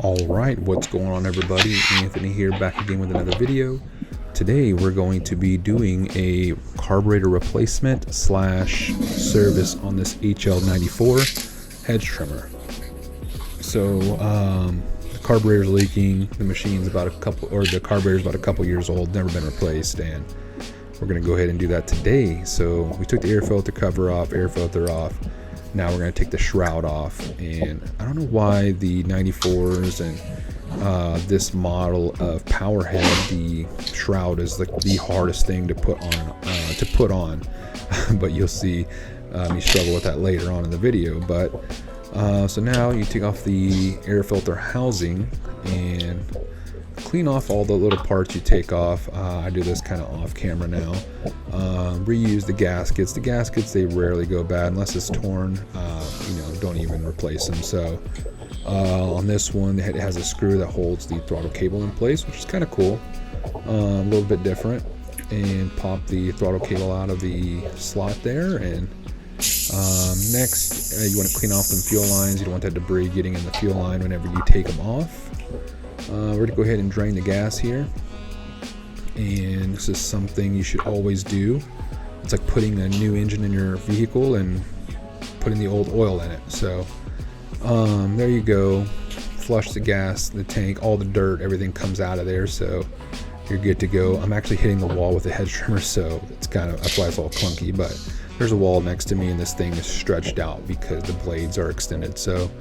Alright, what's going on everybody? Anthony here, back again with another video. Today we're going to be doing a carburetor replacement slash service on this HL94 hedge trimmer. So the carburetor's leaking, the machine's about the carburetor's about a couple years old, never been replaced, and we're going to go ahead and do that today. So we took the air filter cover off, air filter off. Now we're going to take the shroud off, and I don't know why the 94s and this model of Powerhead, the shroud is like the hardest thing to put on. But you'll see me struggle with that later on in the video. But so now you take off the air filter housing and clean off all the little parts you take off. I do this kind of off camera now. Reuse the gaskets. The gaskets, they rarely go bad unless it's torn. Don't even replace them. So on this one, it has a screw that holds the throttle cable in place, which is kind of cool. A little bit different. And pop the throttle cable out of the slot there. And next, you want to clean off some fuel lines. You don't want that debris getting in the fuel line whenever you take them off. We're going to go ahead and drain the gas here, and this is something you should always do. It's like putting a new engine in your vehicle and putting the old oil in it. So there you go. Flush the gas, the tank, all the dirt, everything comes out of there, so you're good to go. I'm actually hitting the wall with the hedge trimmer, so it's that's why it's all clunky, but there's a wall next to me and this thing is stretched out because the blades are extended. So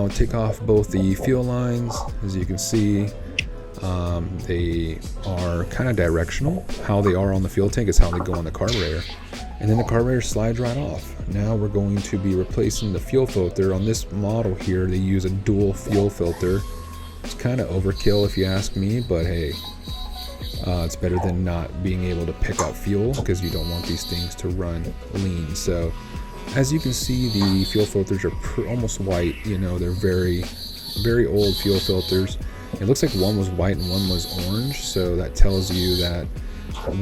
take off both the fuel lines. As you can see, they are kind of directional. How they are on the fuel tank is how they go on the carburetor, and then the carburetor slides right off. Now we're going to be replacing the fuel filter. On this model here, they use a dual fuel filter. It's kind of overkill if you ask me, but hey, it's better than not being able to pick out fuel, because you don't want these things to run lean. So as you can see, the fuel filters are almost white. They're very, very old fuel filters. It looks like one was white and one was orange, so that tells you that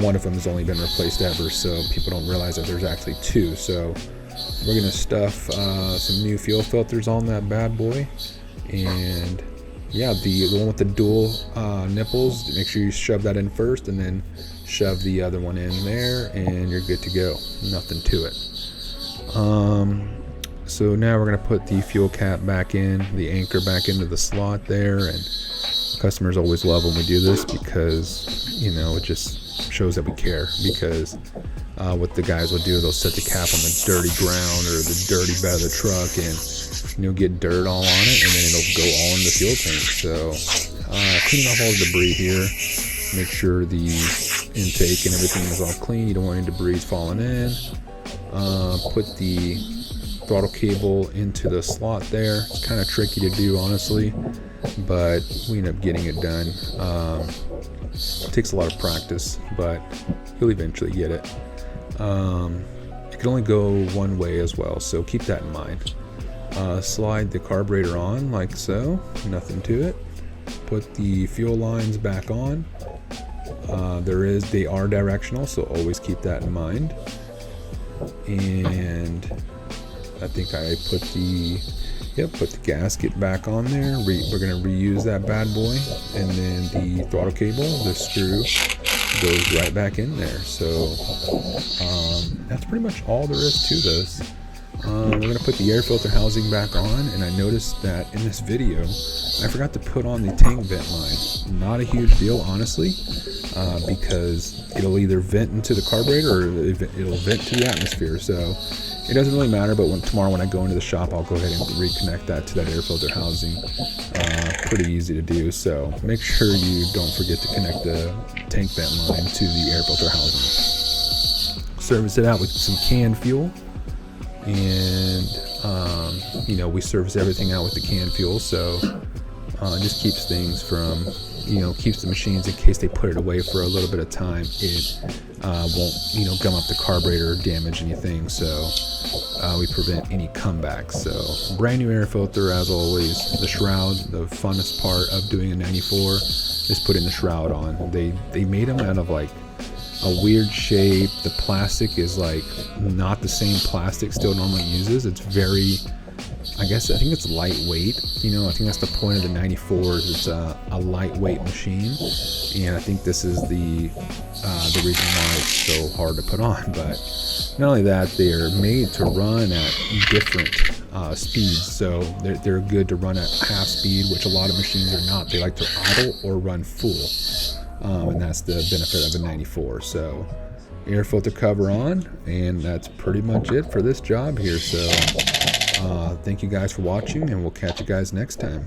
one of them has only been replaced ever, so people don't realize that there's actually two. So we're going to stuff some new fuel filters on that bad boy. And yeah, the one with the dual nipples, make sure you shove that in first and then shove the other one in there, and you're good to go. Nothing to it. So now we're going to put the fuel cap back in, the anchor back into the slot there, and customers always love when we do this because, it just shows that we care. Because what the guys will do, they'll set the cap on the dirty ground or the dirty bed of the truck and, get dirt all on it, and then it'll go all in the fuel tank. So cleaning off all the debris here, make sure the intake and everything is all clean. You don't want any debris falling in. Put the throttle cable into the slot there. It's kind of tricky to do, honestly, but we end up getting it done. It takes a lot of practice, but you'll eventually get it. It can only go one way as well, so keep that in mind. Slide the carburetor on like so, nothing to it. Put the fuel lines back on. They are directional, so always keep that in mind. And I think I put the gasket back on there. We're going to reuse that bad boy, and then the throttle cable, the screw, goes right back in there. So that's pretty much all there is to this. We're going to put the air filter housing back on, and I noticed that in this video I forgot to put on the tank vent line. Not a huge deal, honestly, because it'll either vent into the carburetor or it'll vent to the atmosphere, so it doesn't really matter. But tomorrow when I go into the shop, I'll go ahead and reconnect that to that air filter housing. Pretty easy to do, so make sure you don't forget to connect the tank vent line to the air filter housing. Service it out with some canned fuel, and we service everything out with the canned fuel, so it just keeps things from, keeps the machines, in case they put it away for a little bit of time, it won't gum up the carburetor or damage anything. So we prevent any comebacks. So brand new air filter as always. The shroud, the funnest part of doing a 94 is putting the shroud on. They made them out of like a weird shape. The plastic is like not the same plastic Stihl normally uses. It's very I think it's lightweight. You know, I think that's the point of the 94s. It's a lightweight machine, and I think this is the reason why it's so hard to put on. But not only that, they're made to run at different speeds. So they're good to run at half speed, which a lot of machines are not. They like to idle or run full, and that's the benefit of a 94. So air filter cover on, and that's pretty much it for this job here. So thank you guys for watching, and we'll catch you guys next time.